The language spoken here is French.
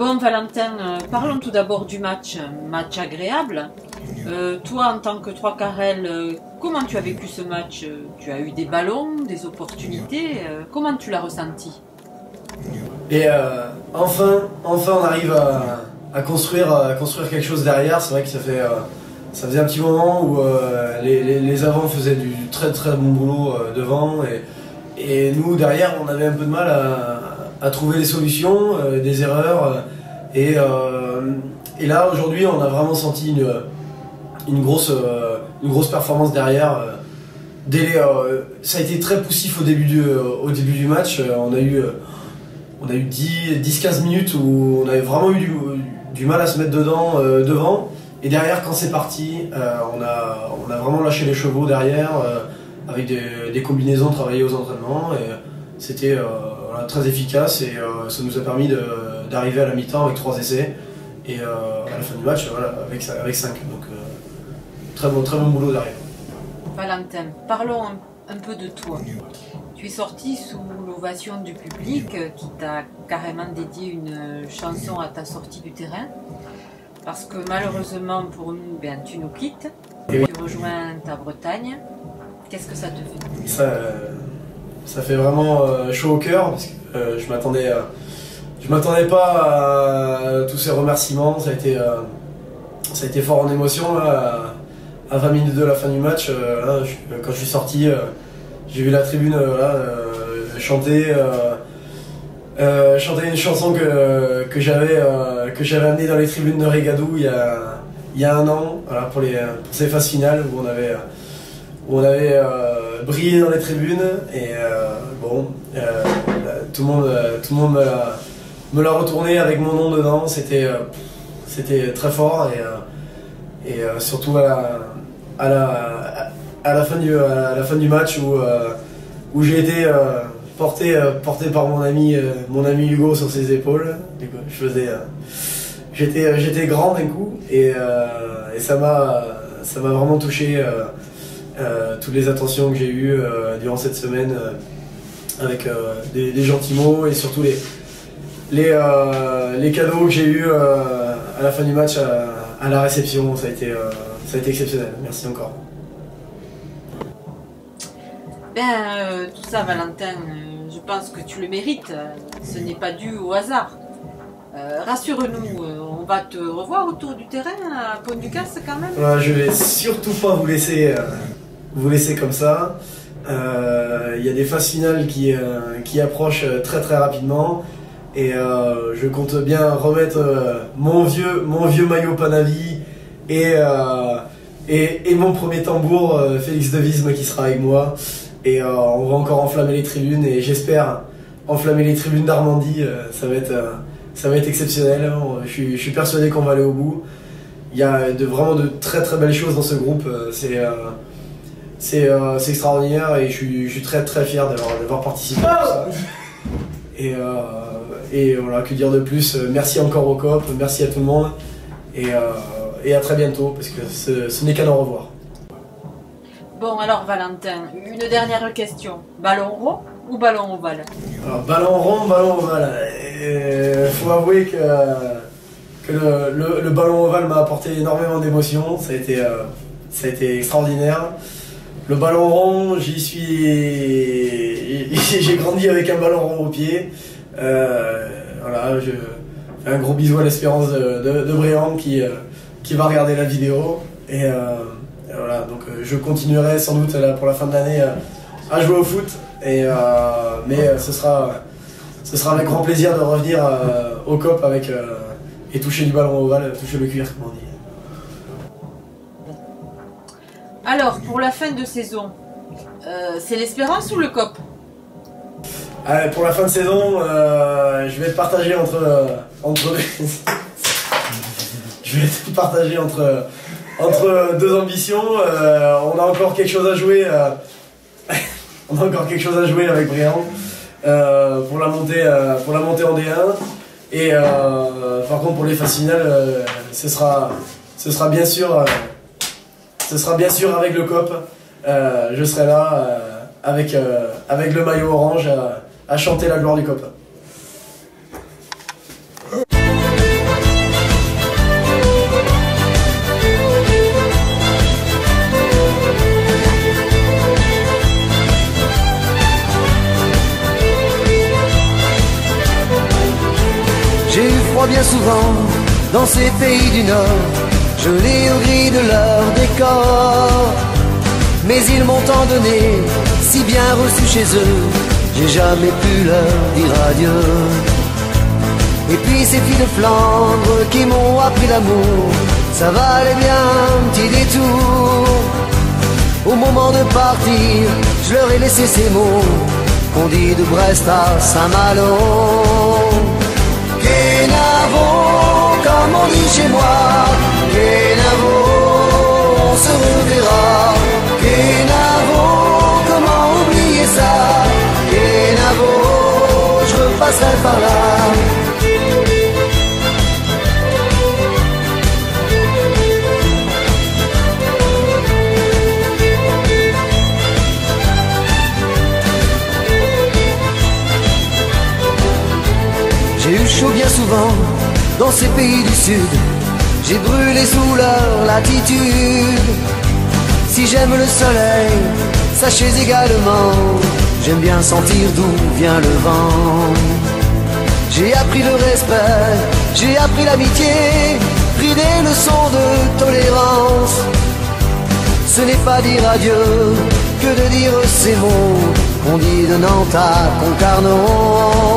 Bon Valentin, parlons tout d'abord du match, un match agréable. Toi en tant que 3 Carrel, comment tu as vécu ce match? Tu as eu des ballons, des opportunités, comment tu l'as ressenti? Et enfin on arrive à construire quelque chose derrière. C'est vrai que ça faisait un petit moment où les avants faisaient du très très bon boulot devant et nous derrière on avait un peu de mal à trouver des solutions, des erreurs et là aujourd'hui on a vraiment senti une grosse performance derrière. Ça a été très poussif au début du match. On a eu 10-15 minutes où on avait vraiment eu du mal à se mettre devant. Et derrière, quand c'est parti, on a vraiment lâché les chevaux derrière, avec des combinaisons travaillées aux entraînements. Et c'était voilà, très efficace et ça nous a permis d'arriver à la mi-temps avec 3 essais. Et à la fin du match, voilà, avec 5. Donc très bon boulot derrière. Valentin, parlons un peu de toi. Tu es sorti sous l'ovation du public qui t'a carrément dédié une chanson à ta sortie du terrain. Parce que malheureusement pour nous, tu nous quittes, Et tu rejoins ta Bretagne. Qu'est-ce que ça te fait? Ça fait vraiment chaud au cœur parce que je m'attendais pas à tous ces remerciements. Ça a été fort en émotion là, à 20 minutes de la fin du match. Là, quand je suis sorti, j'ai vu la tribune chanter une chanson que j'avais amenée dans les tribunes de Régadou il y a 1 an, voilà, pour ces phases finales où on avait brillé dans les tribunes et tout le monde me l'a retourné avec mon nom dedans. C'était très fort et surtout à la fin du match où j'ai été porté par mon ami Hugo sur ses épaules. J'étais grand d'un coup et ça m'a vraiment touché, toutes les attentions que j'ai eues durant cette semaine avec des gentils mots et surtout les cadeaux que j'ai eus à la fin du match à la réception. Ça a été exceptionnel. Merci encore. Tout ça Valentin, je pense que tu le mérites, ce n'est pas dû au hasard. Rassure-nous, on va te revoir autour du terrain à Pont-du-Gard quand même. Ouais, je vais surtout pas vous laisser comme ça. Il y a des phases finales qui approchent très très rapidement et je compte bien remettre mon vieux maillot Panavi et mon premier tambour Félix Devisme qui sera avec moi. Et on va encore enflammer les tribunes et j'espère enflammer les tribunes d'Armandie. Ça va être exceptionnel. Je suis persuadé qu'on va aller au bout. Il y a vraiment de très très belles choses dans ce groupe. C'est extraordinaire et je suis très très fier d'avoir participé à tout ça. Et voilà, que dire de plus. Merci encore au COP, merci à tout le monde et à très bientôt parce que ce n'est qu'à au revoir. Bon alors Valentin, une dernière question. Ballon rond ou ballon ovale? Alors, ballon rond, ballon ovale. Il faut avouer que le ballon ovale m'a apporté énormément d'émotions. Ça a été extraordinaire. Le ballon rond, j'ai grandi avec un ballon rond au pied. Voilà, je fais un gros bisou à l'Espérance de Bréant qui va regarder la vidéo. Et voilà, donc je continuerai sans doute pour la fin de l'année à jouer au foot. Mais ce sera avec grand plaisir de revenir au COP et toucher du ballon ovale, toucher le cuir, comme on dit. Alors, pour la fin de saison, c'est l'Espérance ou le COP? Pour la fin de saison, je vais être partagé entre deux ambitions. On a encore quelque chose à jouer. On a encore quelque chose à jouer avec Bréant pour la montée en D1. Et par contre pour les phases finales, ce sera bien sûr avec le COP. Je serai là avec le maillot orange à chanter la gloire du COP. crois bien souvent dans ces pays du Nord, gelés au gris de leur décor. Mais ils m'ont tant donné, si bien reçu chez eux, j'ai jamais pu leur dire adieu. Et puis ces filles de Flandre qui m'ont appris l'amour, ça valait bien un petit détour. Au moment de partir, je leur ai laissé ces mots qu'on dit de Brest à Saint-Malo. Kenavo, comme on dit chez moi, Kenavo, on se reverra. Kenavo, comment oublier ça? Kenavo, je repasserai par là. J'ai eu chaud bien souvent dans ces pays du Sud, j'ai brûlé sous leur latitude. Si j'aime le soleil, sachez également, j'aime bien sentir d'où vient le vent. J'ai appris le respect, j'ai appris l'amitié, pris des leçons de tolérance. Ce n'est pas dire adieu que de dire ces mots qu'on dit de Nantes à Concarneau.